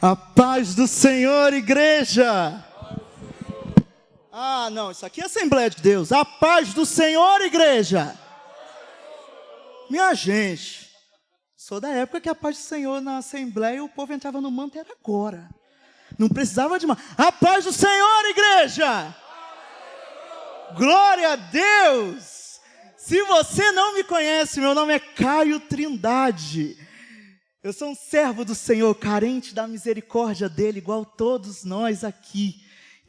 A paz do Senhor, igreja. Ah, não, isso aqui é Assembleia de Deus. A paz do Senhor, igreja. Minha gente, sou da época que a paz do Senhor na Assembleia, o povo entrava no manto, era agora. Não precisava de mais. A paz do Senhor, igreja. Glória a Deus. Se você não me conhece, meu nome é Caio Trindade. Eu sou um servo do Senhor, carente da misericórdia dele, igual todos nós aqui.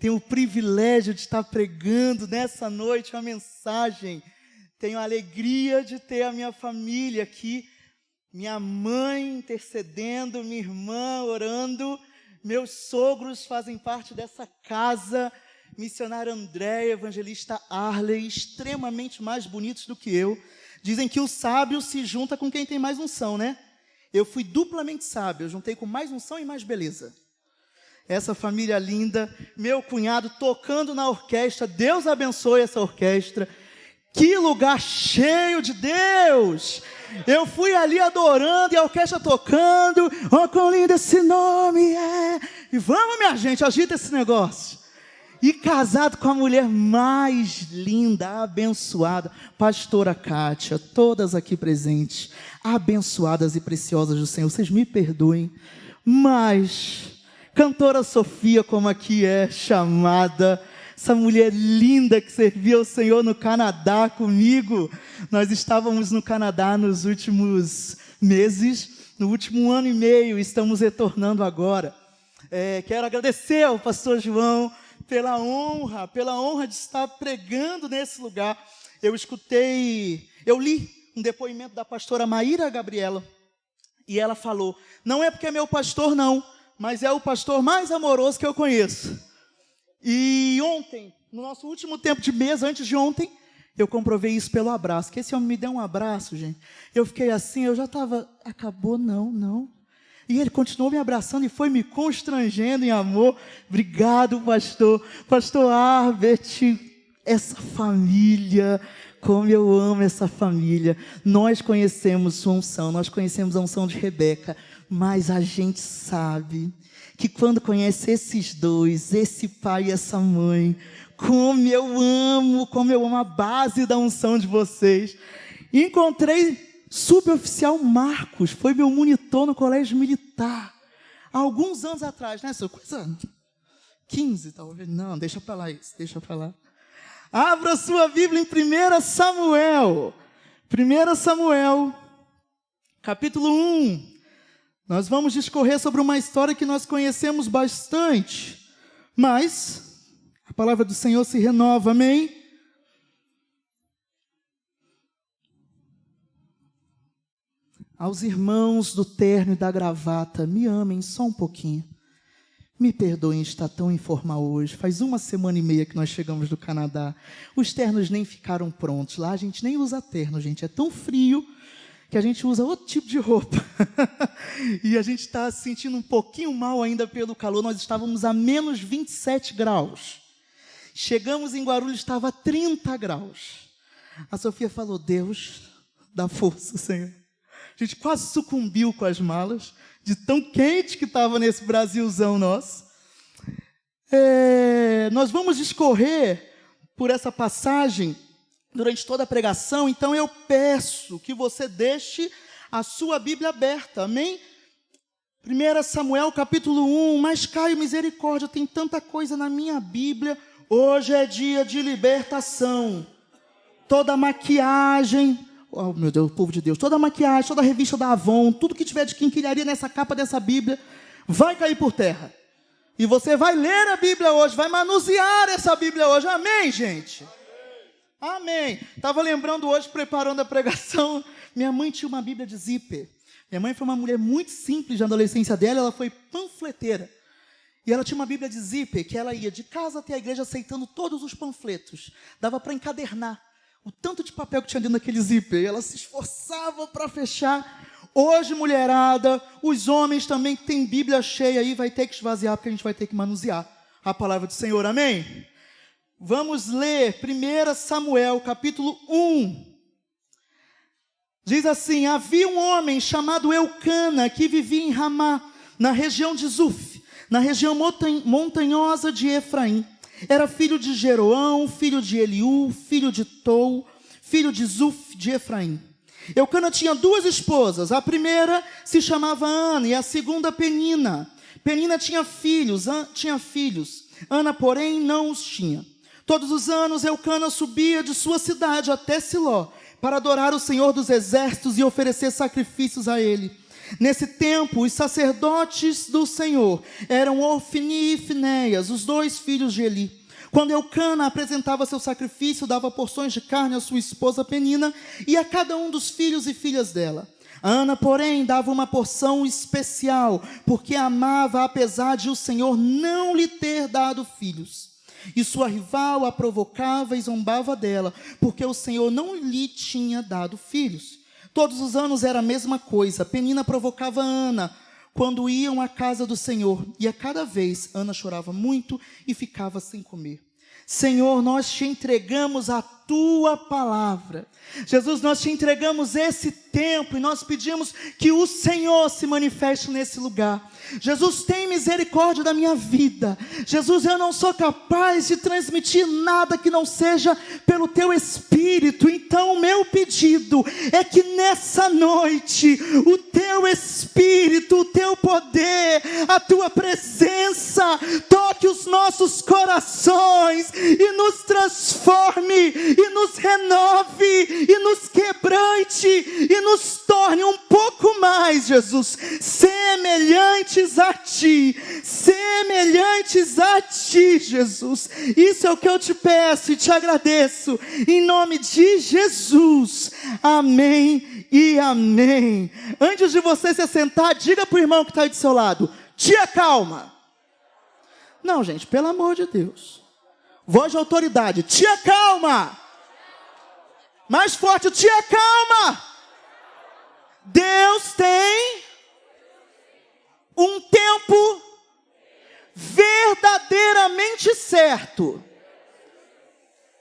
Tenho o privilégio de estar pregando nessa noite uma mensagem. Tenho a alegria de ter a minha família aqui, minha mãe intercedendo, minha irmã orando, meus sogros fazem parte dessa casa, missionária Andréia, evangelista Arley, extremamente mais bonitos do que eu. Dizem que o sábio se junta com quem tem mais unção, né? Eu fui duplamente sábio, eu juntei com mais unção e mais beleza. Essa família linda, meu cunhado tocando na orquestra, Deus abençoe essa orquestra. Que lugar cheio de Deus! Eu fui ali adorando e a orquestra tocando. Oh, quão lindo esse nome é! E vamos, minha gente, agita esse negócio. E casado com a mulher mais linda, abençoada, pastora Kátia, todas aqui presentes, abençoadas e preciosas do Senhor. Vocês me perdoem, mas cantora Sofia, como aqui é chamada, essa mulher linda que servia ao Senhor no Canadá comigo. Nós estávamos no Canadá nos últimos meses, no último ano e meio, estamos retornando agora. Quero agradecer ao pastor João pela honra de estar pregando nesse lugar. Eu li um depoimento da pastora Maíra Gabriela, e ela falou, não é porque é meu pastor não, mas é o pastor mais amoroso que eu conheço. E ontem, no nosso último tempo de mesa, antes de ontem, eu comprovei isso pelo abraço, que esse homem me deu um abraço, gente. Eu fiquei assim, eu já estava, acabou, não. E ele continuou me abraçando e foi me constrangendo em amor. Obrigado, pastor. Pastor Arbert, essa família, como eu amo essa família. Nós conhecemos sua unção, nós conhecemos a unção de Rebeca, mas a gente sabe que quando conhece esses dois, esse pai e essa mãe, como eu amo a base da unção de vocês. Encontrei suboficial Marcos, foi meu monitor no colégio militar, há alguns anos atrás, né, seu? Coisa 15, talvez, não, deixa para lá isso, deixa para lá. Abra sua Bíblia em 1 Samuel, capítulo 1, nós vamos discorrer sobre uma história que nós conhecemos bastante, mas a palavra do Senhor se renova, amém? Aos irmãos do terno e da gravata, me amem só um pouquinho. Me perdoem estar tão informal hoje. Faz 1 semana e meia que nós chegamos do Canadá. Os ternos nem ficaram prontos. Lá a gente nem usa terno, gente. É tão frio que a gente usa outro tipo de roupa. E a gente está se sentindo um pouquinho mal ainda pelo calor. Nós estávamos a menos 27 graus. Chegamos em Guarulhos, estava a 30 graus. A Sofia falou, Deus, dá força, Senhor. A gente quase sucumbiu com as malas, de tão quente que estava nesse Brasilzão nosso. Nós vamos discorrer por essa passagem durante toda a pregação, então eu peço que você deixe a sua Bíblia aberta, amém? 1 Samuel capítulo 1, mas Caio, misericórdia, tem tanta coisa na minha Bíblia. Hoje é dia de libertação. Toda maquiagem... Oh, meu Deus, povo de Deus, toda a maquiagem, toda a revista da Avon, tudo que tiver de quinquilharia nessa capa dessa Bíblia, vai cair por terra. E você vai ler a Bíblia hoje, vai manusear essa Bíblia hoje. Amém, gente? Amém. Estava lembrando hoje, preparando a pregação, minha mãe tinha uma Bíblia de zíper. Minha mãe foi uma mulher muito simples na adolescência dela, ela foi panfleteira. E ela tinha uma Bíblia de zíper, que ela ia de casa até a igreja aceitando todos os panfletos. Dava para encadernar o tanto de papel que tinha dentro daquele zíper. Ela se esforçava para fechar. Hoje, mulherada, os homens também que têm Bíblia cheia aí, vai ter que esvaziar, porque a gente vai ter que manusear a palavra do Senhor, amém? Vamos ler 1 Samuel, capítulo 1. Diz assim, havia um homem chamado Eucana, que vivia em Ramá, na região de Zuf, na região montanhosa de Efraim. Era filho de Jeroão, filho de Eliú, filho de Tou, filho de Zuf, de Efraim. Eucana tinha 2 esposas. A primeira se chamava Ana e a segunda Penina. Penina tinha filhos. Ana, porém, não os tinha. Todos os anos, Eucana subia de sua cidade até Siló para adorar o Senhor dos Exércitos e oferecer sacrifícios a ele. Nesse tempo, os sacerdotes do Senhor eram Ofni e Finéias, os 2 filhos de Eli. Quando Eucana apresentava seu sacrifício, dava porções de carne à sua esposa Penina e a cada um dos filhos e filhas dela. A Ana, porém, dava uma porção especial, porque a amava, apesar de o Senhor não lhe ter dado filhos. E sua rival a provocava e zombava dela, porque o Senhor não lhe tinha dado filhos. Todos os anos era a mesma coisa. Penina provocava Ana quando iam à casa do Senhor, e a cada vez Ana chorava muito e ficava sem comer. Senhor, nós te entregamos a tua palavra. Jesus, nós te entregamos esse tempo e nós pedimos que o Senhor se manifeste nesse lugar. Jesus, tem misericórdia da minha vida. Jesus, eu não sou capaz de transmitir nada que não seja pelo teu Espírito. Então o meu pedido é que nessa noite o teu Espírito, o teu poder, a tua presença toque os nossos corações e nos transforme e nos renove e nos quebrante e nos torne um pouco mais, Jesus, semelhantes a ti, Jesus. Isso é o que eu te peço e te agradeço, em nome de Jesus, amém e amém. Antes de você se sentar, diga para o irmão que está aí do seu lado: te acalma. Não, gente, pelo amor de Deus, voz de autoridade, te acalma. Mais forte, te acalma. Deus tem um tempo verdadeiramente certo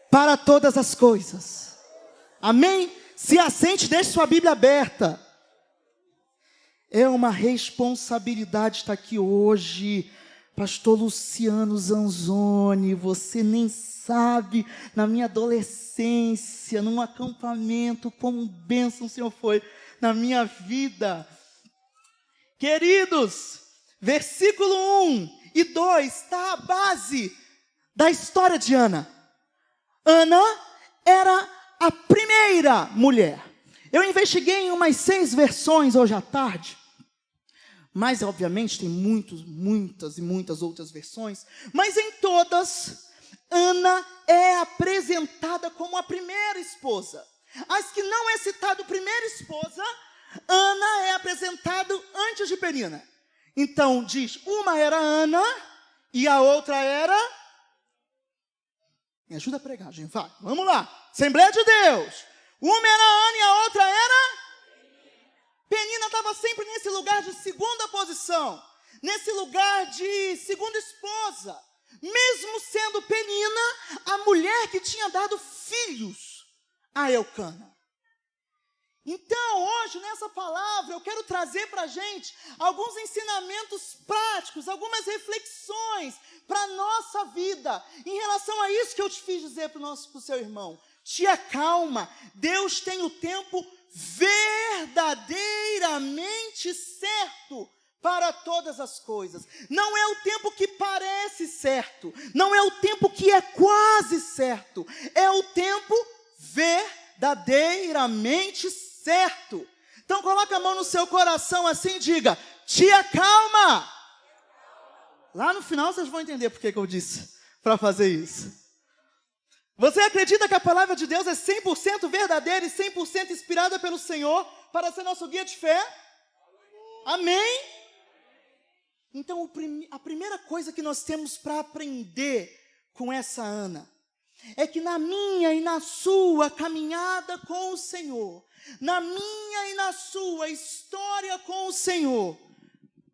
para todas as coisas. Amém? Se assente, deixe sua Bíblia aberta. É uma responsabilidade estar aqui hoje. Pastor Luciano Zanzoni, você nem sabe, na minha adolescência, num acampamento, como bênção o Senhor foi na minha vida. Queridos, versículo 1 e 2 está a base da história de Ana. Ana era a primeira mulher. Eu investiguei em umas 6 versões hoje à tarde, mas obviamente tem muitas outras versões, mas em todas, Ana é apresentada como a primeira esposa. As que não é citado primeira esposa, Ana é apresentado antes de Penina. Então diz, uma era Ana e a outra era... Me ajuda a pregar, gente, vai, vamos lá. Assembleia de Deus. Uma era Ana e a outra era... Penina estava sempre nesse lugar de segunda posição, nesse lugar de segunda esposa, mesmo sendo Penina a mulher que tinha dado filhos a Eucana. Então, hoje, nessa palavra, eu quero trazer para a gente alguns ensinamentos práticos, algumas reflexões para a nossa vida, em relação a isso que eu te fiz dizer para o seu irmão. Te acalma, Deus tem o tempo verdadeiramente certo para todas as coisas. Não é o tempo que parece certo, não é o tempo que é quase certo, é o tempo verdadeiramente certo. Então coloca a mão no seu coração assim e diga, te acalma. Lá no final vocês vão entender por que eu disse para fazer isso. Você acredita que a palavra de Deus é 100% verdadeira e 100% inspirada pelo Senhor para ser nosso guia de fé? Amém? Então, a primeira coisa que nós temos para aprender com essa Ana é que na minha e na sua caminhada com o Senhor, na minha e na sua história com o Senhor,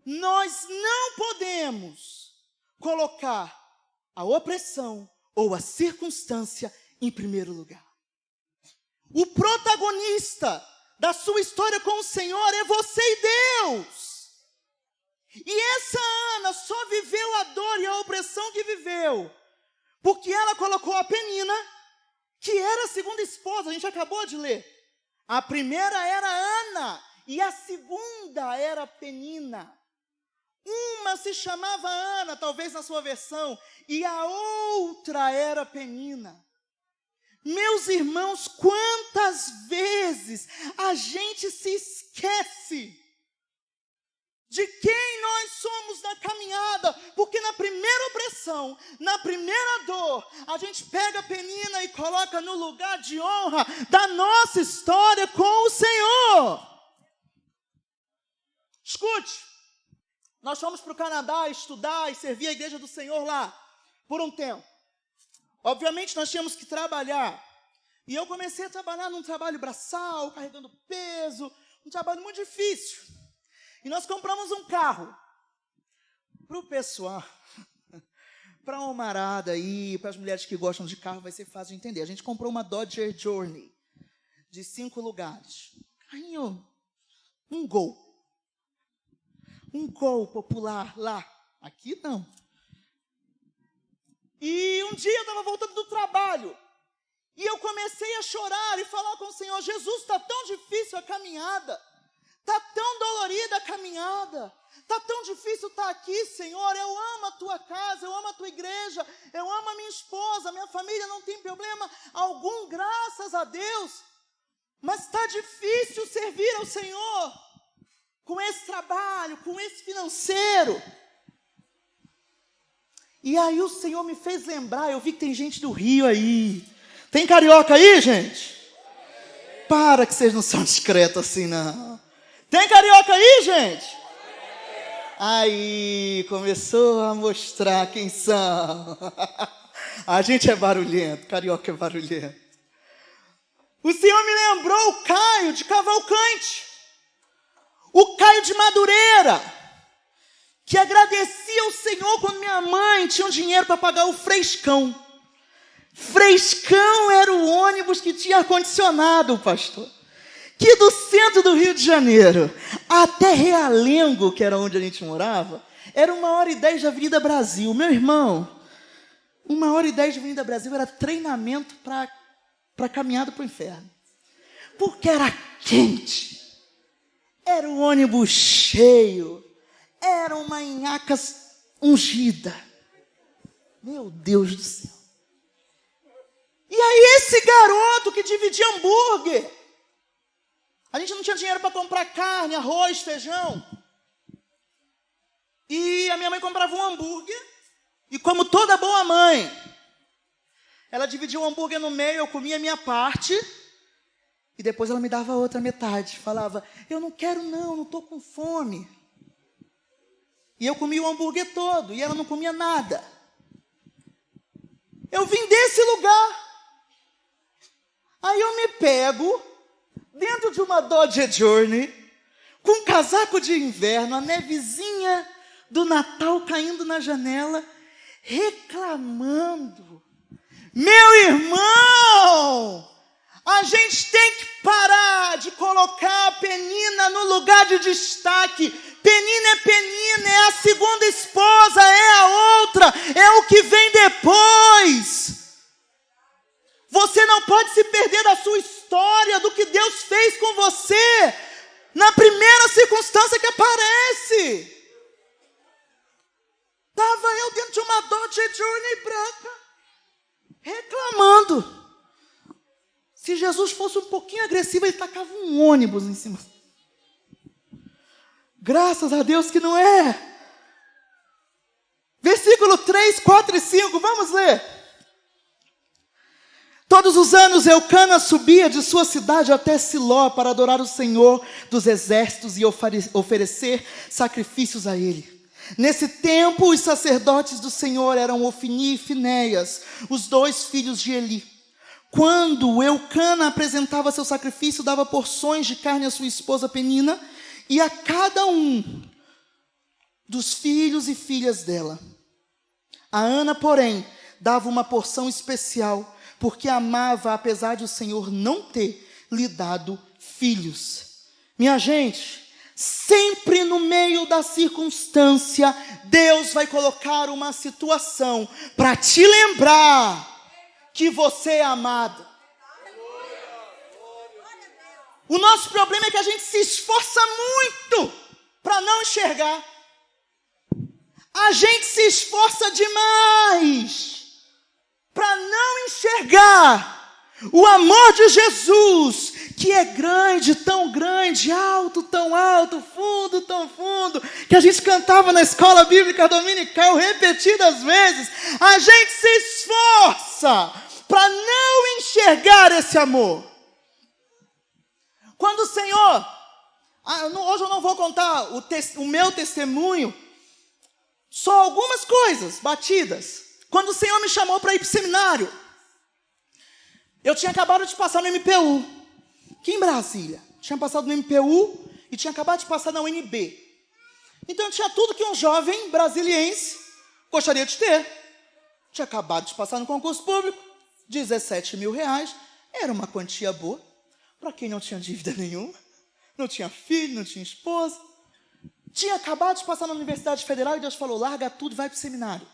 nós não podemos colocar a opressão ou a circunstância em primeiro lugar. O protagonista da sua história com o Senhor é você e Deus. E essa Ana só viveu a dor e a opressão que viveu, porque ela colocou a Penina, que era a segunda esposa, a gente acabou de ler. A primeira era Ana, e a segunda era Penina. Uma se chamava Ana, talvez na sua versão, e a outra era Penina. Meus irmãos, quantas vezes a gente se esquece de quem nós somos na caminhada, porque na primeira opressão, na primeira dor, a gente pega a Penina e coloca no lugar de honra da nossa história com o Senhor. Escute. Nós fomos para o Canadá estudar e servir a igreja do Senhor lá, por um tempo. Obviamente, nós tínhamos que trabalhar. E eu comecei a trabalhar num trabalho braçal, carregando peso, um trabalho muito difícil. E nós compramos um carro para o pessoal, para uma marada aí, para as mulheres que gostam de carro, vai ser fácil de entender. A gente comprou uma Dodge Journey, de 5 lugares. Carrinho, um Gol. Um Gol popular lá. Aqui não. E um dia eu estava voltando do trabalho. E eu comecei a chorar e falar com o Senhor: Jesus, está tão difícil a caminhada. Está tão dolorida a caminhada. Está tão difícil estar aqui, Senhor. Eu amo a tua casa, eu amo a tua igreja. Eu amo a minha esposa, a minha família não tem problema algum, graças a Deus. Mas está difícil servir ao Senhor. Com esse trabalho, com esse financeiro. E aí o Senhor me fez lembrar, eu vi que tem gente do Rio aí. Tem carioca aí, gente? Para que vocês não são discretos assim, não. Tem carioca aí, gente? Aí, começou a mostrar quem são. A gente é barulhento, carioca é barulhento. O Senhor me lembrou o Caio de Cavalcante. O Caio de Madureira, que agradecia ao Senhor quando minha mãe tinha um dinheiro para pagar o Frescão. Frescão era o ônibus que tinha ar-condicionado, pastor. Que do centro do Rio de Janeiro até Realengo, que era onde a gente morava, era 1h10 da Avenida Brasil. Meu irmão, 1h10 da Avenida Brasil era treinamento para caminhada para o inferno. Porque era quente. Era um ônibus cheio. Era uma nhaca ungida. Meu Deus do céu. E aí esse garoto que dividia hambúrguer. A gente não tinha dinheiro para comprar carne, arroz, feijão. E a minha mãe comprava um hambúrguer. E como toda boa mãe, ela dividia o hambúrguer no meio, eu comia a minha parte. E depois ela me dava a outra metade. Falava: eu não quero não estou com fome. E eu comia o hambúrguer todo. E ela não comia nada. Eu vim desse lugar. Aí eu me pego dentro de uma Dodge Journey, com um casaco de inverno, a nevezinha do Natal caindo na janela, reclamando. Meu irmão, a gente tem que parar de colocar a Penina no lugar de destaque. Penina é Penina, é a segunda esposa, é a outra, é o que vem depois. Você não pode se perder da sua história, do que Deus fez com você, na primeira circunstância que aparece. Estava eu dentro de uma Dodge Journey branca, reclamando. Se Jesus fosse um pouquinho agressivo, ele tacava um ônibus em cima. Graças a Deus que não é. Versículo 3, 4 e 5, vamos ler. Todos os anos Eucana subia de sua cidade até Siló para adorar o Senhor dos exércitos e oferecer sacrifícios a ele. Nesse tempo, os sacerdotes do Senhor eram Ofni e Finéias, os 2 filhos de Eli. Quando Eucana apresentava seu sacrifício, dava porções de carne à sua esposa Penina e a cada um dos filhos e filhas dela. A Ana, porém, dava uma porção especial, porque amava, apesar de o Senhor não ter lhe dado filhos. Minha gente, Sempre no meio da circunstância, Deus vai colocar uma situação para te lembrar que você é amado. O nosso problema é que a gente se esforça muito para não enxergar. A gente se esforça demais para não enxergar o amor de Jesus, que é grande, tão grande, alto, tão alto, fundo, tão fundo, que a gente cantava na escola bíblica dominical repetidas vezes. A gente se esforça para não enxergar esse amor. Quando o Senhor, hoje eu não vou contar o meu testemunho, só algumas coisas batidas. Quando o Senhor me chamou para ir para o seminário, eu tinha acabado de passar no MPU, aqui em Brasília. Tinha passado no MPU e tinha acabado de passar na UNB. Então eu tinha tudo que um jovem brasiliense gostaria de ter. Tinha acabado de passar no concurso público, 17 mil reais, era uma quantia boa, para quem não tinha dívida nenhuma, não tinha filho, não tinha esposa. Tinha acabado de passar na Universidade Federal e Deus falou, larga tudo e vai para o seminário.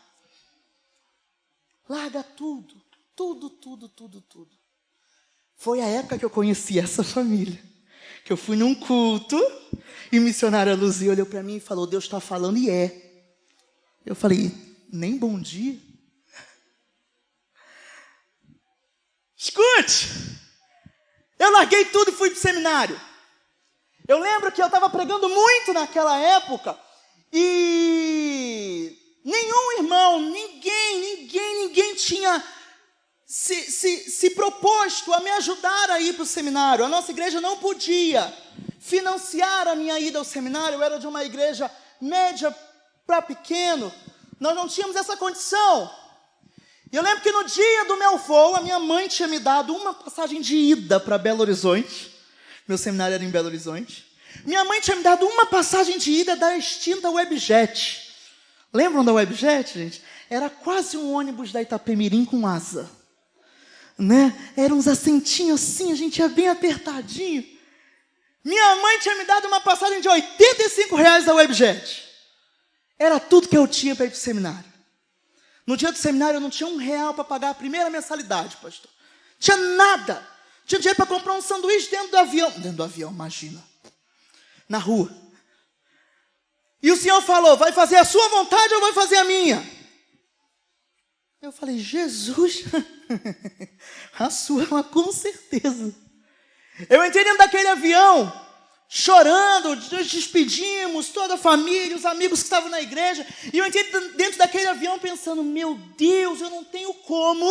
Larga tudo, tudo. Foi a época que eu conheci essa família, que eu fui num culto e o missionário Luzia olhou para mim e falou, Deus está falando e é. Eu falei, nem bom dia. Escute, eu larguei tudo e fui para o seminário. Eu lembro que eu estava pregando muito naquela época e nenhum irmão, ninguém tinha se proposto a me ajudar a ir para o seminário. A nossa igreja não podia financiar a minha ida ao seminário. Eu era de uma igreja média para pequeno. Nós não tínhamos essa condição. E eu lembro que no dia do meu voo, a minha mãe tinha me dado uma passagem de ida para Belo Horizonte. Meu seminário era em Belo Horizonte. Minha mãe tinha me dado uma passagem de ida da extinta Webjet. Lembram da Webjet, gente? Era quase um ônibus da Itapemirim com asa. Né? Eram uns assentinhos assim, a gente ia bem apertadinho. Minha mãe tinha me dado uma passagem de R$85 da Webjet. Era tudo que eu tinha para ir para o seminário. No dia do seminário eu não tinha R$1 para pagar a primeira mensalidade, pastor. Tinha nada. Tinha dinheiro para comprar um sanduíche dentro do avião. Dentro do avião, imagina. Na rua. E o Senhor falou, vai fazer a sua vontade ou vai fazer a minha? Eu falei, Jesus, a sua, mas com certeza. Eu entrei dentro daquele avião, chorando, nos despedimos, toda a família, os amigos que estavam na igreja. E eu entrei dentro daquele avião pensando, meu Deus, eu não tenho como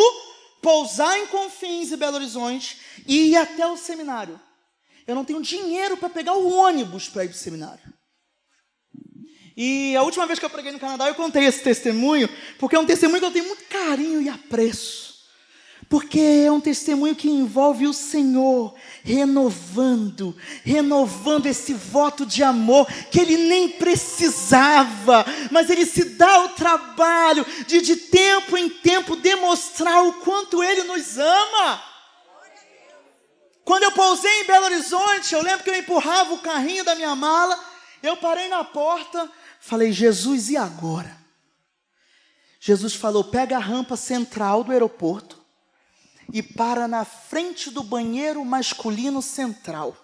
pousar em Confins e Belo Horizonte e ir até o seminário. Eu não tenho dinheiro para pegar o ônibus para ir para o seminário. E a última vez que eu preguei no Canadá, eu contei esse testemunho, porque é um testemunho que eu tenho muito carinho e apreço. Porque é um testemunho que envolve o Senhor renovando esse voto de amor que Ele nem precisava, mas Ele se dá o trabalho de tempo em tempo demonstrar o quanto Ele nos ama. Quando eu pousei em Belo Horizonte, eu lembro que eu empurrava o carrinho da minha mala, eu parei na porta, falei, Jesus, e agora? Jesus falou, pega a rampa central do aeroporto e para na frente do banheiro masculino central.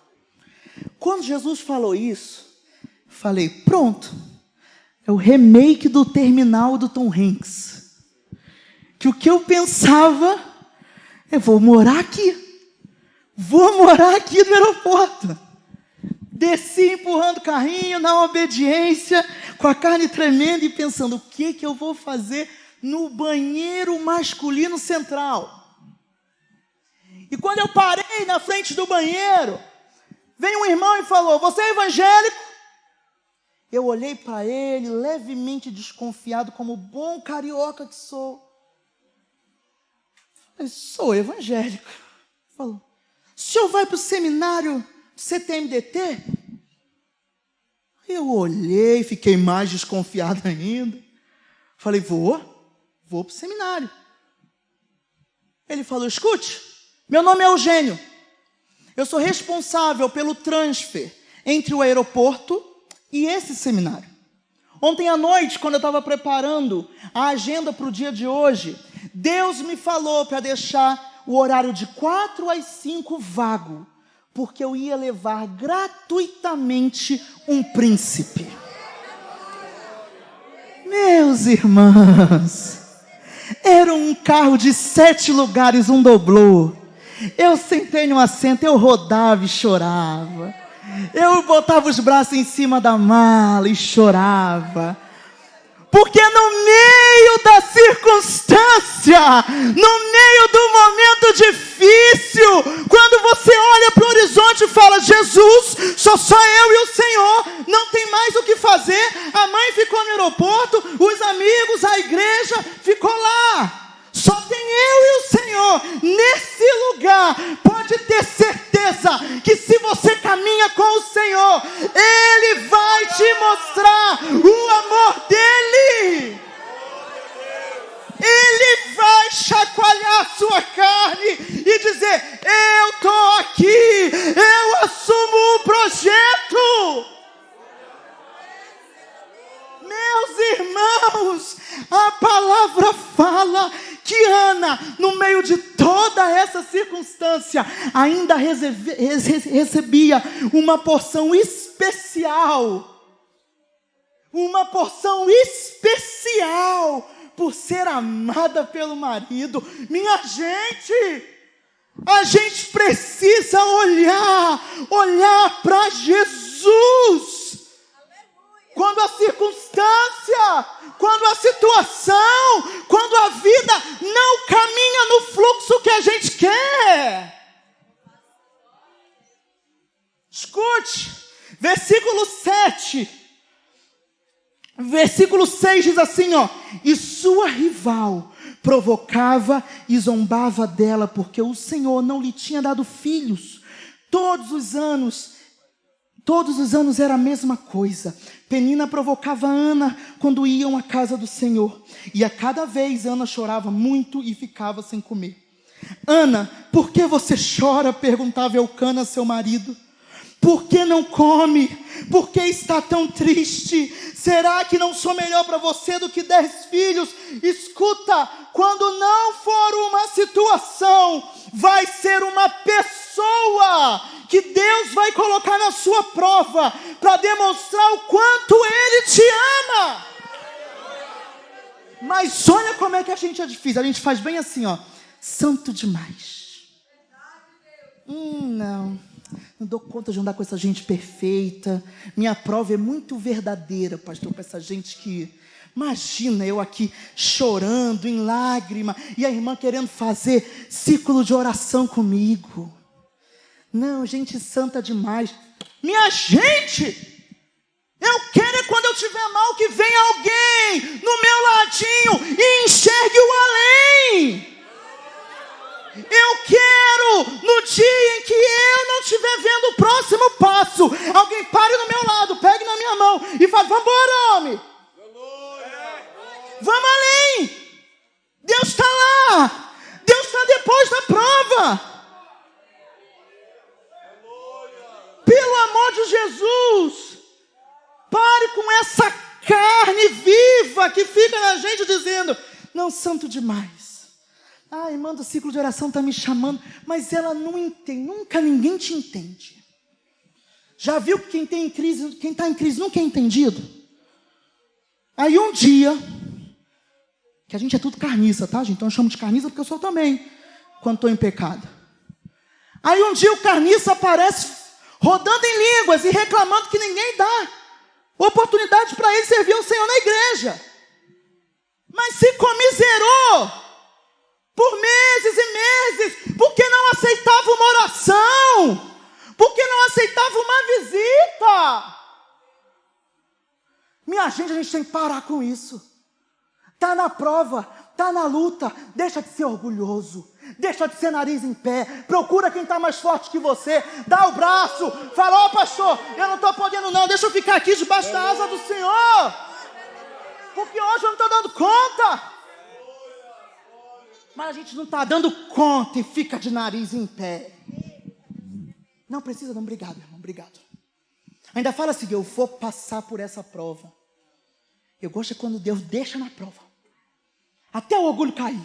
Quando Jesus falou isso, falei, pronto, é o remake do Terminal do Tom Hanks. Que o que eu pensava, eu vou morar aqui no aeroporto. Desci empurrando o carrinho, na obediência, com a carne tremenda e pensando, o que eu vou fazer no banheiro masculino central? E quando eu parei na frente do banheiro, veio um irmão e falou, você é evangélico? Eu olhei para ele, levemente desconfiado, como bom carioca que sou. Eu sou evangélico. Falou, o senhor vai para o seminário do CTMDT? Eu olhei, fiquei mais desconfiado ainda. Falei, vou para o seminário. Ele falou, escute, meu nome é Eugênio. Eu sou responsável pelo transfer entre o aeroporto e esse seminário. Ontem à noite, quando eu estava preparando a agenda para o dia de hoje, Deus me falou para deixar o horário de 4 às 5 vago, porque eu ia levar gratuitamente um príncipe. Meus irmãos, era um carro de 7 lugares, um doblô. Eu sentei no assento, eu rodava e chorava. Eu botava os braços em cima da mala e chorava. Porque no meio da circunstância, no meio do momento difícil, quando você olha para o horizonte e fala, Jesus, só eu e o Senhor, não tem mais o que fazer. A mãe ficou no aeroporto, os amigos, a igreja ficou lá. Só tem eu e o Senhor. Nesse lugar, pode ter certeza que se você caminha com o Senhor, Ele vai te mostrar o amor dEle. Ele vai chacoalhar a sua carne e dizer, eu estou aqui, eu assumo o projeto. Meus irmãos, a palavra fala que Ana, no meio de toda essa circunstância, ainda recebia uma porção especial. Uma porção especial por ser amada pelo marido. Minha gente, a gente precisa olhar para Jesus. Quando a circunstância, quando a situação, quando a vida não caminha no fluxo que a gente quer. Escute, versículo 7, versículo 6 diz assim, e sua rival provocava e zombava dela, porque o Senhor não lhe tinha dado filhos. Todos os anos era a mesma coisa. Penina provocava Ana quando iam à casa do Senhor. E a cada vez Ana chorava muito e ficava sem comer. Ana, por que você chora? Perguntava Elcana, seu marido. Por que não come? Por que está tão triste? Será que não sou melhor para você do que 10 filhos? Escuta, quando não for uma situação, vai ser uma pessoa que Deus vai colocar na sua prova para demonstrar o quanto Ele te ama. Mas olha como é que a gente é difícil. A gente faz bem assim, santo demais. Não dou conta de andar com essa gente perfeita. Minha prova é muito verdadeira, pastor, com essa gente que... Imagina eu aqui chorando em lágrima e a irmã querendo fazer círculo de oração comigo. Não, gente santa demais. Minha gente, eu quero é quando eu tiver mal que venha alguém no meu ladinho e enxergue o além. Eu quero, no dia em que eu não estiver vendo o próximo passo, alguém pare no meu lado, pegue na minha mão e fale, vamos embora, homem. Vamos além. Deus está lá. Deus está depois da prova. Pelo amor de Jesus, pare com essa carne viva que fica na gente dizendo, não, santo demais. A irmã do ciclo de oração está me chamando, mas ela não entende, nunca ninguém te entende. Já viu que quem está em crise nunca é entendido? Aí um dia, que a gente é tudo carniça, tá, gente? Então eu chamo de carniça porque eu sou também, quando estou em pecado. Aí um dia o carniça aparece rodando em línguas e reclamando que ninguém dá oportunidade para ele servir ao Senhor na igreja. Mas se comiserou por meses e meses, porque não aceitava uma oração, porque não aceitava uma visita. Minha gente, a gente tem que parar com isso. Está na prova, está na luta, deixa de ser orgulhoso, deixa de ser nariz em pé, procura quem está mais forte que você, dá o braço, fala, pastor, eu não estou podendo não, deixa eu ficar aqui debaixo da asa do Senhor, porque hoje eu não estou dando conta. Mas a gente não está dando conta e fica de nariz em pé. Não precisa não, obrigado, irmão, obrigado. Ainda fala assim, eu vou passar por essa prova. Eu gosto quando Deus deixa na prova. Até o orgulho cair.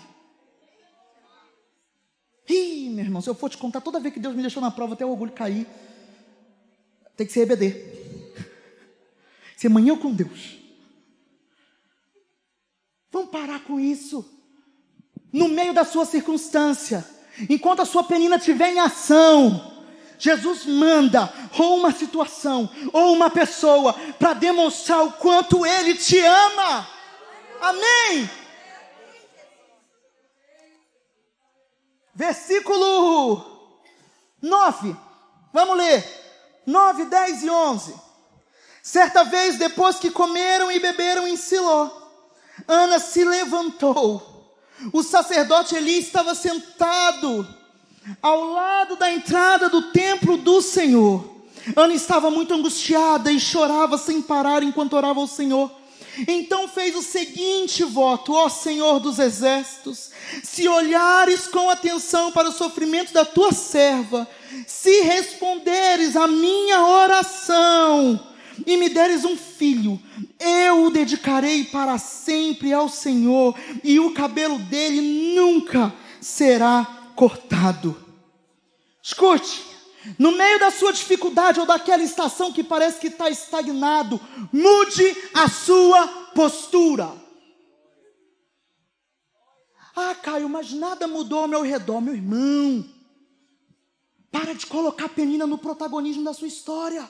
Ih, meu irmão, se eu for te contar toda vez que Deus me deixou na prova até o orgulho cair, tem que ser EBD. Ser manhã com Deus. Vamos parar com isso. No meio da sua circunstância, enquanto a sua penina estiver em ação, Jesus manda ou uma situação, ou uma pessoa, para demonstrar o quanto Ele te ama. Amém? Versículo 9, vamos ler, 9, 10 e 11. Certa vez, depois que comeram e beberam em Siló, Ana se levantou. O sacerdote Eli estava sentado ao lado da entrada do templo do Senhor. Ana estava muito angustiada e chorava sem parar enquanto orava ao Senhor. Então fez o seguinte voto: ó Senhor dos exércitos, se olhares com atenção para o sofrimento da tua serva, se responderes à minha oração e me deres um filho, eu o dedicarei para sempre ao Senhor, e o cabelo dele nunca será cortado. Escute, no meio da sua dificuldade ou daquela estação que parece que está estagnado, mude a sua postura. Ah, Caio, mas nada mudou ao meu redor. Meu irmão, para de colocar a Penina no protagonismo da sua história.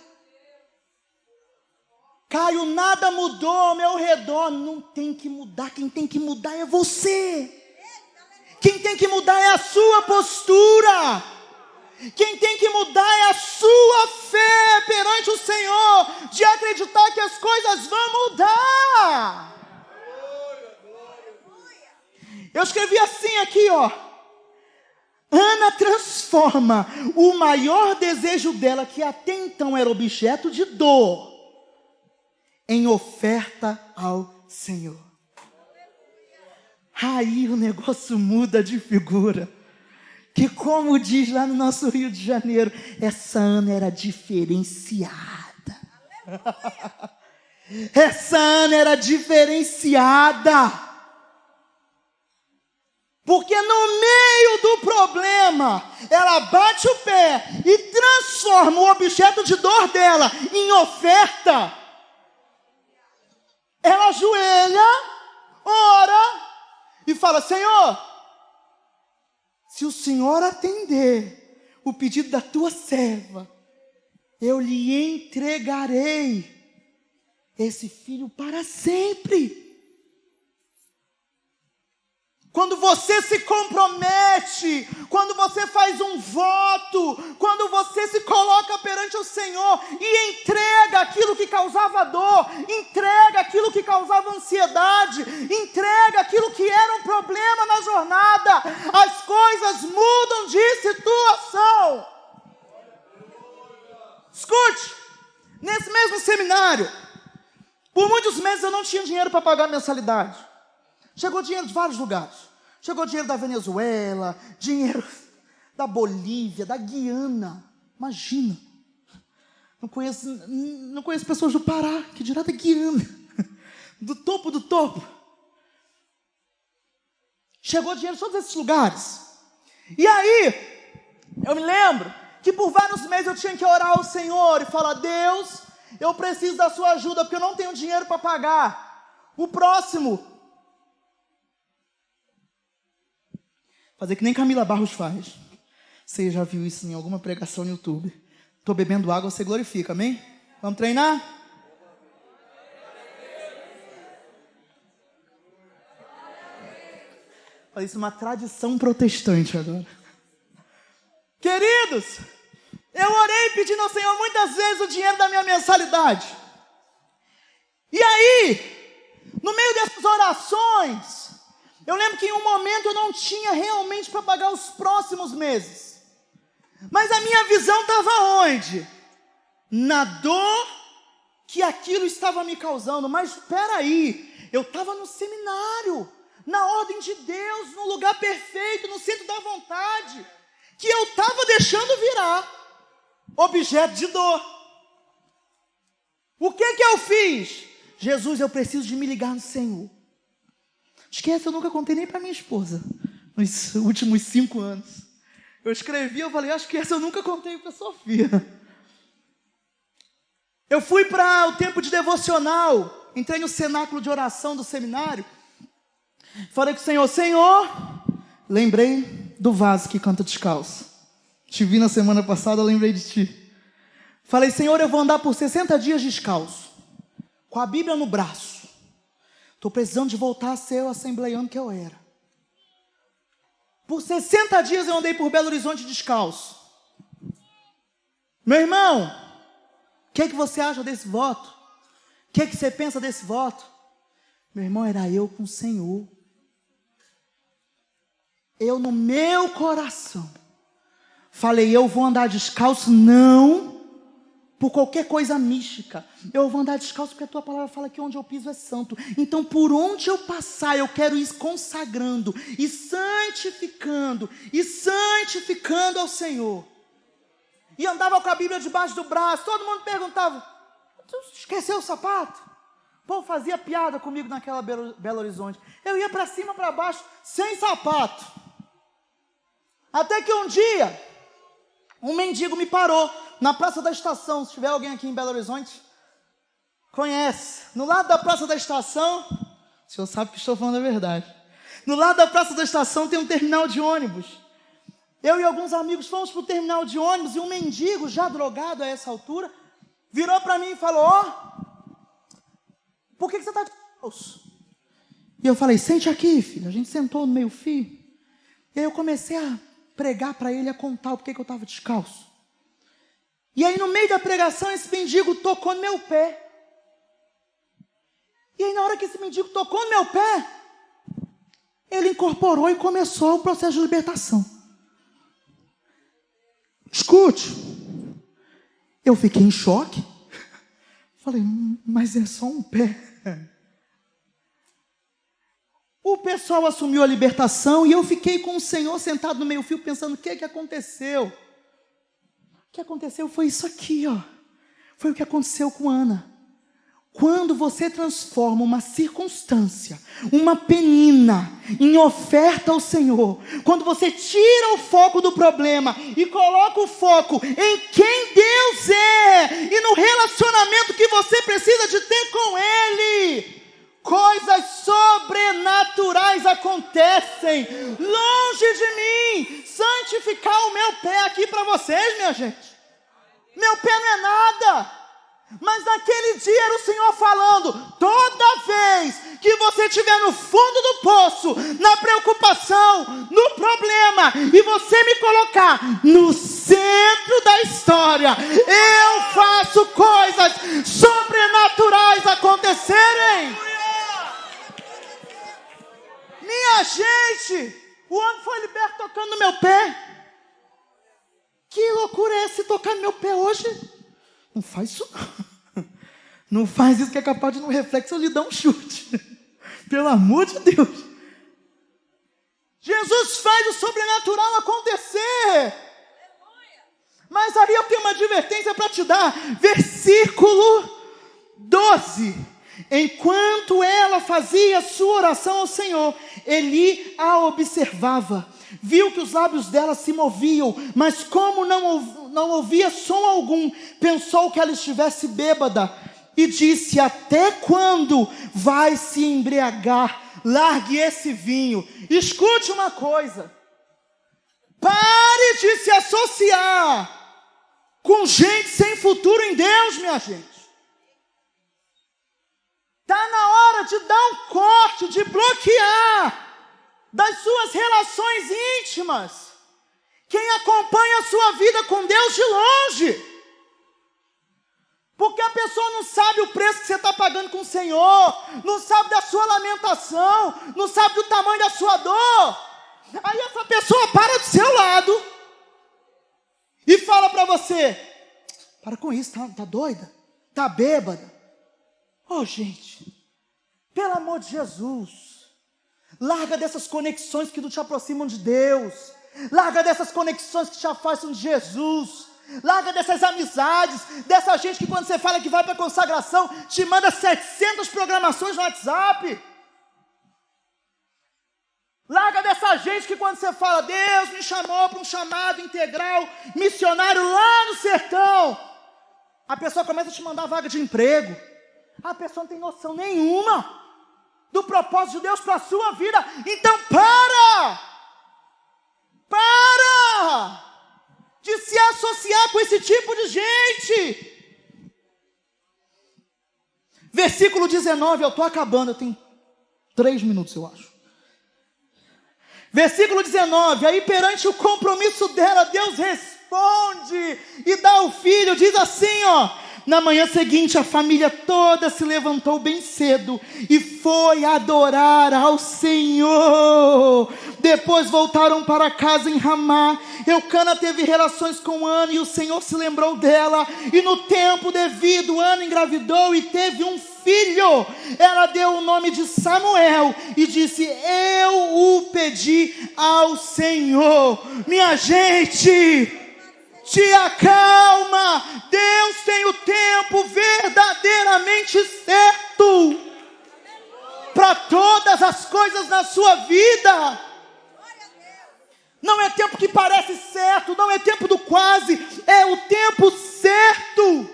Caio, nada mudou ao meu redor. Não tem que mudar, quem tem que mudar é você. Quem tem que mudar é a sua postura. Quem tem que mudar é a sua fé perante o Senhor, de acreditar que as coisas vão mudar. Eu escrevi assim aqui, ó. Ana transforma o maior desejo dela, que até então era objeto de dor, em oferta ao Senhor. Aí o negócio muda de figura. Que, como diz lá no nosso Rio de Janeiro, essa Ana era diferenciada. Essa Ana era diferenciada. Porque no meio do problema, ela bate o pé e transforma o objeto de dor dela em oferta. Ela ajoelha, ora e fala: Senhor, se o Senhor atender o pedido da tua serva, eu lhe entregarei esse filho para sempre. Quando você se compromete, quando você faz um voto, quando você se coloca perante o Senhor e entrega aquilo que causava dor, entrega aquilo que causava ansiedade, entrega aquilo que era um problema na jornada, as coisas mudam de situação. Escute, nesse mesmo seminário, por muitos meses eu não tinha dinheiro para pagar a mensalidade. Chegou dinheiro de vários lugares. Chegou dinheiro da Venezuela, dinheiro da Bolívia, da Guiana. Imagina. Não conheço pessoas do Pará, que dirá da Guiana. Do topo do topo. Chegou dinheiro de todos esses lugares. E aí, eu me lembro que por vários meses eu tinha que orar ao Senhor e falar: Deus, eu preciso da sua ajuda, porque eu não tenho dinheiro para pagar. O próximo. Fazer que nem Camila Barros faz. Você já viu isso em alguma pregação no YouTube? Estou bebendo água, você glorifica, amém? Vamos treinar? Olha, isso é uma tradição protestante agora. Queridos, eu orei pedindo ao Senhor muitas vezes o dinheiro da minha mensalidade. E aí, no meio dessas orações, eu lembro que em um momento eu não tinha realmente para pagar os próximos meses. Mas a minha visão estava onde? Na dor que aquilo estava me causando. Mas espera aí, eu estava no seminário, na ordem de Deus, no lugar perfeito, no centro da vontade, que eu estava deixando virar objeto de dor. O que eu fiz? Jesus, eu preciso de me ligar no Senhor. Esquece, eu nunca contei nem para minha esposa, nos últimos 5 anos. Eu escrevi, eu falei, acho que essa eu nunca contei para a Sofia. Eu fui para o tempo de devocional, entrei no cenáculo de oração do seminário, falei com o Senhor, Senhor, lembrei do vaso que canta descalço. Te vi na semana passada, lembrei de ti. Falei, Senhor, eu vou andar por 60 dias descalço, com a Bíblia no braço. Estou precisando de voltar a ser o assembleiano que eu era. Por 60 dias eu andei por Belo Horizonte descalço. Meu irmão, o que você acha desse voto? O que você pensa desse voto? Meu irmão, era eu com o Senhor. Eu no meu coração falei, eu vou andar descalço não por qualquer coisa mística. Eu vou andar descalço porque a tua palavra fala que onde eu piso é santo. Então por onde eu passar eu quero ir consagrando e santificando ao Senhor. E andava com a Bíblia debaixo do braço. Todo mundo perguntava, tu esqueceu o sapato? O povo fazia piada comigo naquela Belo Horizonte. Eu ia para cima, para baixo, sem sapato. Até que um dia, um mendigo me parou na Praça da Estação. Se tiver alguém aqui em Belo Horizonte, conhece. No lado da Praça da Estação, o senhor sabe que estou falando a verdade. No lado da Praça da Estação tem um terminal de ônibus. Eu e alguns amigos fomos para o terminal de ônibus e um mendigo, já drogado a essa altura, virou para mim e falou, por que você está descalço? E eu falei, sente aqui, filho. A gente sentou no meio fio. E aí eu comecei a pregar para ele, a contar o porquê que eu estava descalço. E aí no meio da pregação esse mendigo tocou no meu pé. E aí na hora que esse mendigo tocou no meu pé, ele incorporou e começou o processo de libertação. Escute, eu fiquei em choque. Falei, mas é só um pé. O pessoal assumiu a libertação e eu fiquei com o Senhor sentado no meio fio pensando, o que aconteceu? O que aconteceu foi isso aqui, Foi o que aconteceu com Ana. Quando você transforma uma circunstância, uma penina, em oferta ao Senhor, quando você tira o foco do problema e coloca o foco em quem Deus é e no relacionamento que você precisa de ter com Ele, coisas sobrenaturais acontecem. Longe de mim santificar o meu pé aqui para vocês, minha gente. Meu pé não é nada. Mas naquele dia era o Senhor falando, toda vez que você estiver no fundo do poço, na preocupação, no problema, e você me colocar no centro da história, eu faço coisas sobrenaturais acontecerem. Minha gente, o homem foi liberto tocando no meu pé. Que loucura é essa, tocar no meu pé hoje? Não faz isso não. Não faz isso que é capaz de no reflexo eu lhe dar um chute. Pelo amor de Deus. Jesus faz o sobrenatural acontecer. Mas aí eu tenho uma advertência para te dar. Versículo 12. Enquanto ela fazia sua oração ao Senhor, Eli a observava. Viu que os lábios dela se moviam, mas como não ouvia som algum, pensou que ela estivesse bêbada e disse, até quando vai se embriagar? Largue esse vinho. Escute uma coisa, pare de se associar com gente sem futuro em Deus, minha gente. Está na hora de dar um corte, de bloquear das suas relações íntimas quem acompanha a sua vida com Deus de longe. Porque a pessoa não sabe o preço que você está pagando com o Senhor, não sabe da sua lamentação, não sabe do tamanho da sua dor. Aí essa pessoa para do seu lado e fala para você, para com isso, tá doida? Tá bêbada? Gente, pelo amor de Jesus, larga dessas conexões que não te aproximam de Deus. Larga dessas conexões que te afastam de Jesus. Larga dessas amizades, dessa gente que quando você fala que vai para a consagração, te manda 700 programações no WhatsApp. Larga dessa gente que quando você fala, Deus me chamou para um chamado integral, missionário lá no sertão, a pessoa começa a te mandar vaga de emprego. A pessoa não tem noção nenhuma do propósito de Deus para a sua vida. Então para de se associar com esse tipo de gente. Versículo 19, eu estou acabando, eu tenho 3 minutos eu acho. Versículo 19, aí perante o compromisso dela, Deus responde e dá o filho, diz assim, na manhã seguinte a família toda se levantou bem cedo e foi adorar ao Senhor. Depois voltaram para casa em Ramá. Eucana teve relações com Ana e o Senhor se lembrou dela. E no tempo devido, Ana engravidou e teve um filho. Ela deu o nome de Samuel e disse, eu o pedi ao Senhor. Minha gente, te acalma. Deus tem o tempo verdadeiramente certo para todas as coisas na sua vida. Não é tempo que parece certo, não é tempo do quase, é o tempo certo.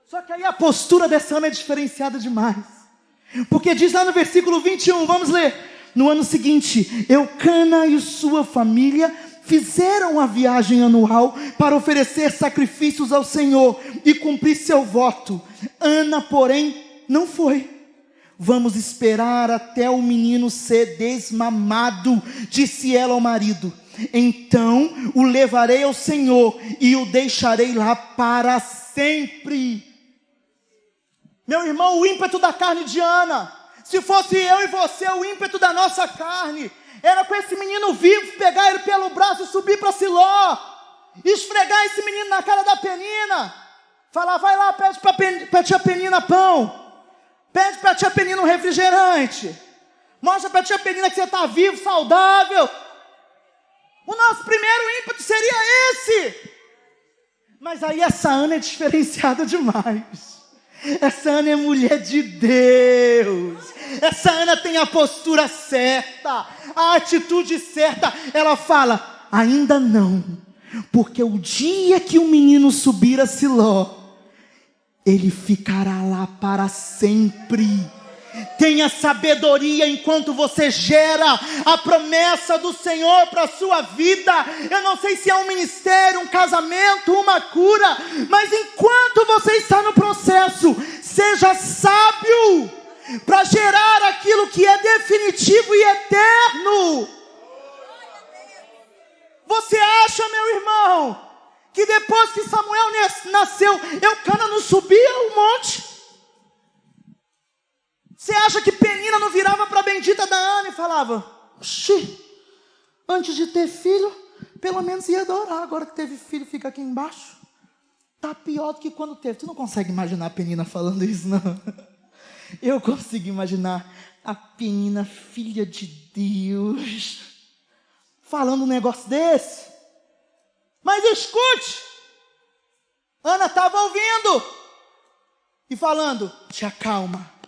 Só que aí a postura dessa Ana é diferenciada demais. Porque diz lá no versículo 21, vamos ler. No ano seguinte, Eucana e sua família fizeram a viagem anual para oferecer sacrifícios ao Senhor e cumprir seu voto. Ana, porém, não foi. Vamos esperar até o menino ser desmamado, disse ela ao marido. Então o levarei ao Senhor e o deixarei lá para sempre. Meu irmão, o ímpeto da carne de Ana, se fosse eu e você, o ímpeto da nossa carne, era com esse menino vivo, pegar ele pelo braço e subir para Siló, esfregar esse menino na cara da Penina, falar, vai lá, pede para a tia Penina pão, pede para a tia Penina um refrigerante, mostra para a tia Penina que você está vivo, saudável. O nosso primeiro ímpeto seria esse. Mas aí essa Ana é diferenciada demais. Essa Ana é mulher de Deus. Essa Ana tem a postura certa, a atitude certa. Ela fala, ainda não, porque o dia que o menino subir a Siló, ele ficará lá para sempre. Tenha sabedoria enquanto você gera a promessa do Senhor para a sua vida. Eu não sei se é um ministério, um casamento, uma cura, mas enquanto você está no processo, seja sábio para gerar aquilo que é definitivo e eterno. Você acha, meu irmão, que depois que Samuel nasceu, Eucana não subia o monte? Você acha que Penina não virava para a bendita da Ana e falava, antes de ter filho, pelo menos ia adorar, agora que teve filho fica aqui embaixo? Tá pior do que quando teve. Tu não consegue imaginar a Penina falando isso, não? Eu consigo imaginar a Penina, filha de Deus, falando um negócio desse. Mas escute, Ana estava ouvindo e falando, te acalma.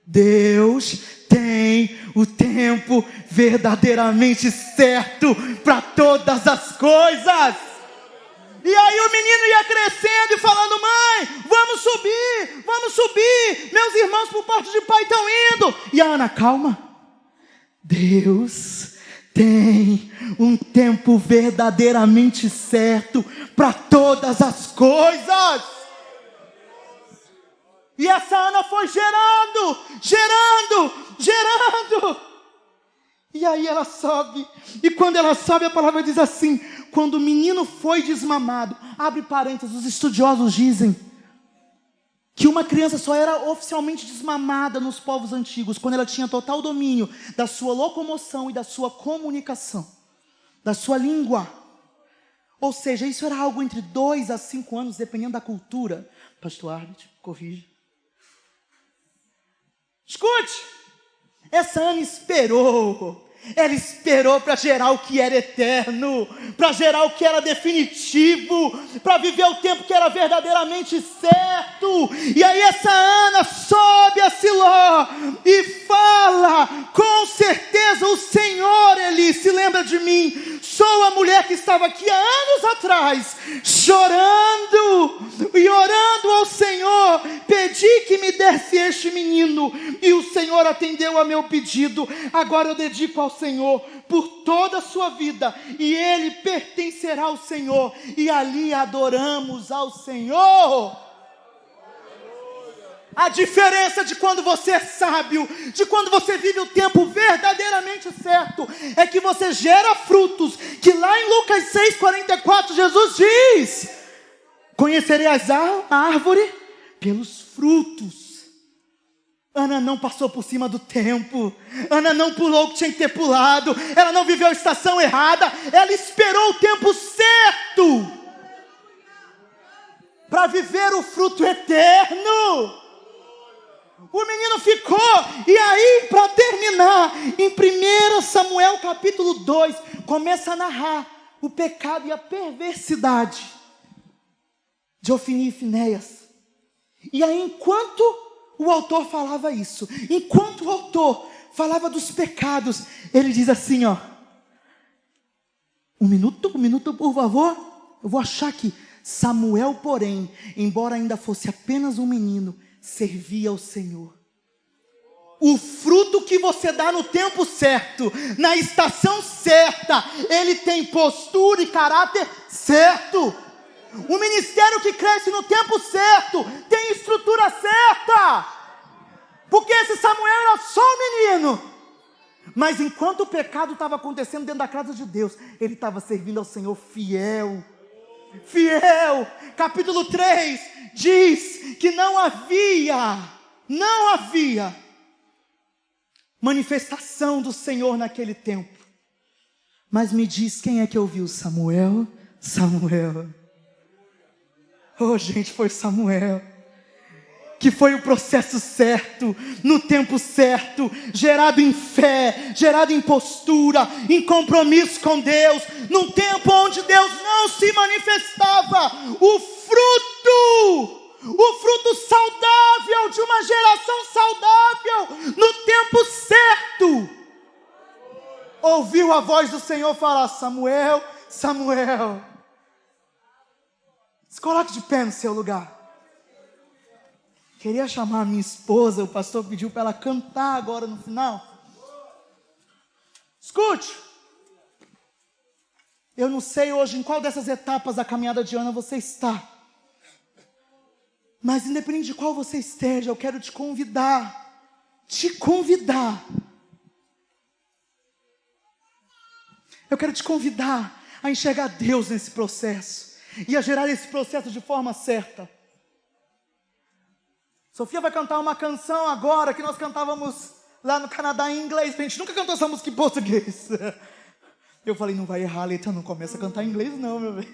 Deus tem o tempo verdadeiramente certo para todas as coisas. E aí o menino ia crescendo e falando, mãe, vamos subir, meus irmãos por parte de pai estão indo. E a Ana, calma, Deus tem um tempo verdadeiramente certo para todas as coisas. E essa Ana foi gerando. E aí ela sobe. E quando ela sobe, a palavra diz assim, quando o menino foi desmamado, abre parênteses, os estudiosos dizem que uma criança só era oficialmente desmamada nos povos antigos quando ela tinha total domínio da sua locomoção e da sua comunicação, da sua língua. Ou seja, isso era algo entre 2 a 5 anos, dependendo da cultura. Pastor Arbit, corrija. Escute, essa Ana esperou, Ela esperou para gerar o que era eterno, para gerar o que era definitivo, para viver o tempo que era verdadeiramente certo. E aí essa Ana sobe a Siló e fala: com certeza o Senhor, Eli, se lembra de mim. Sou a mulher que estava aqui há anos atrás, chorando e orando ao Senhor. Pedi que me desse este menino, e o Senhor atendeu a meu pedido. Agora eu dedico ao Senhor por toda a sua vida, e ele pertencerá ao Senhor, e ali adoramos ao Senhor. A diferença de quando você é sábio, de quando você vive o tempo verdadeiramente certo, é que você gera frutos, que lá em Lucas 6,44 Jesus diz: conhecerei a árvore pelos frutos. Ana não passou por cima do tempo, Ana não pulou o que tinha que ter pulado, ela não viveu a estação errada, ela esperou o tempo certo para viver o fruto eterno. O menino ficou, e aí, para terminar, em 1 Samuel capítulo 2, começa a narrar o pecado e a perversidade de Ofni e Finéias. E aí, enquanto o autor falava isso, enquanto o autor falava dos pecados, ele diz assim, ó: um minuto por favor, eu vou achar aqui. Samuel, porém, embora ainda fosse apenas um menino, servia ao Senhor. O fruto que você dá no tempo certo, na estação certa, ele tem postura e caráter certo. O ministério que cresce no tempo certo tem estrutura certa. Porque esse Samuel era só um menino, mas enquanto o pecado estava acontecendo dentro da casa de Deus, ele estava servindo ao Senhor fiel. Capítulo 3 diz que não havia manifestação do Senhor naquele tempo. Mas me diz, quem é que ouviu? Samuel. Oh, gente, foi Samuel, que foi o processo certo, no tempo certo, gerado em fé, gerado em postura, em compromisso com Deus, num tempo onde Deus não se manifestava. O fruto saudável de uma geração saudável, no tempo certo, ouviu a voz do Senhor falar: Samuel. Se coloque de pé no seu lugar. Queria chamar a minha esposa, o pastor pediu para ela cantar agora no final. Escute, eu não sei hoje em qual dessas etapas da caminhada de Ana você está, mas independente de qual você esteja, eu quero te convidar a enxergar Deus nesse processo, e a gerar esse processo de forma certa. Sofia vai cantar uma canção agora que nós cantávamos lá no Canadá em inglês. A gente nunca cantou essa música em português. Eu falei, não vai errar a letra, não começa a cantar em inglês não, meu bem.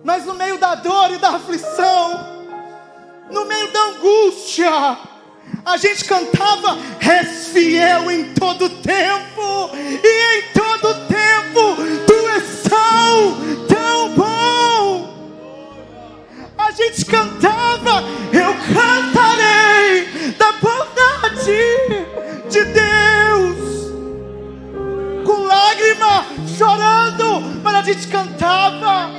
Mas no meio da dor e da aflição, no meio da angústia, a gente cantava: és fiel em todo tempo, e em todo tempo tu és tão bom. A gente cantava: eu cantarei da bondade de Deus, com lágrima, chorando, mas a gente cantava: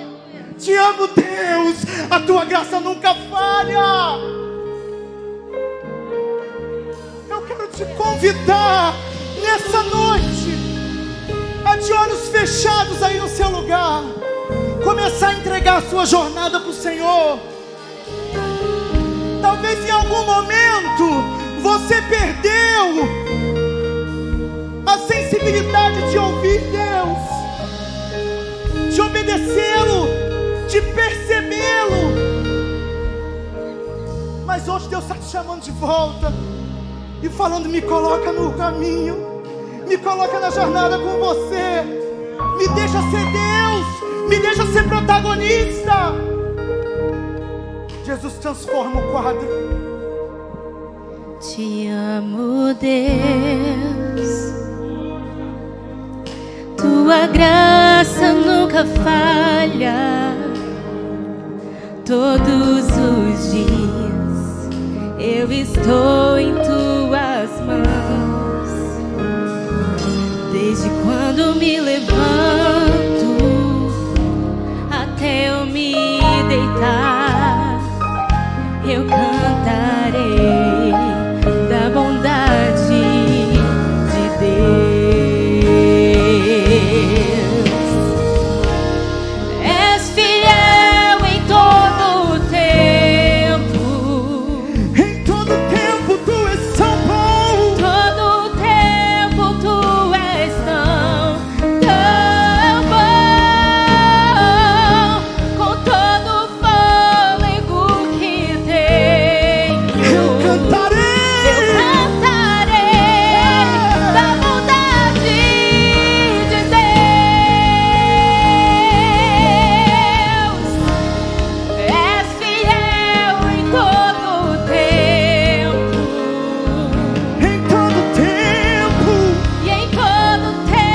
te amo, Deus, a tua graça nunca falha. Eu quero te convidar nessa noite a, de olhos fechados aí no seu lugar, começar a entregar a sua jornada para o Senhor. Talvez em algum momento você perdeu a sensibilidade de ouvir Deus, de obedecê-lo, de percebê-lo. Mas hoje Deus está te chamando de volta e falando: me coloca no caminho, me coloca na jornada com você, me deixa ser Deus, me deixa ser protagonista. Jesus transforma o quadro. Te amo, Deus. Tua graça nunca falha. Todos os dias eu estou em tua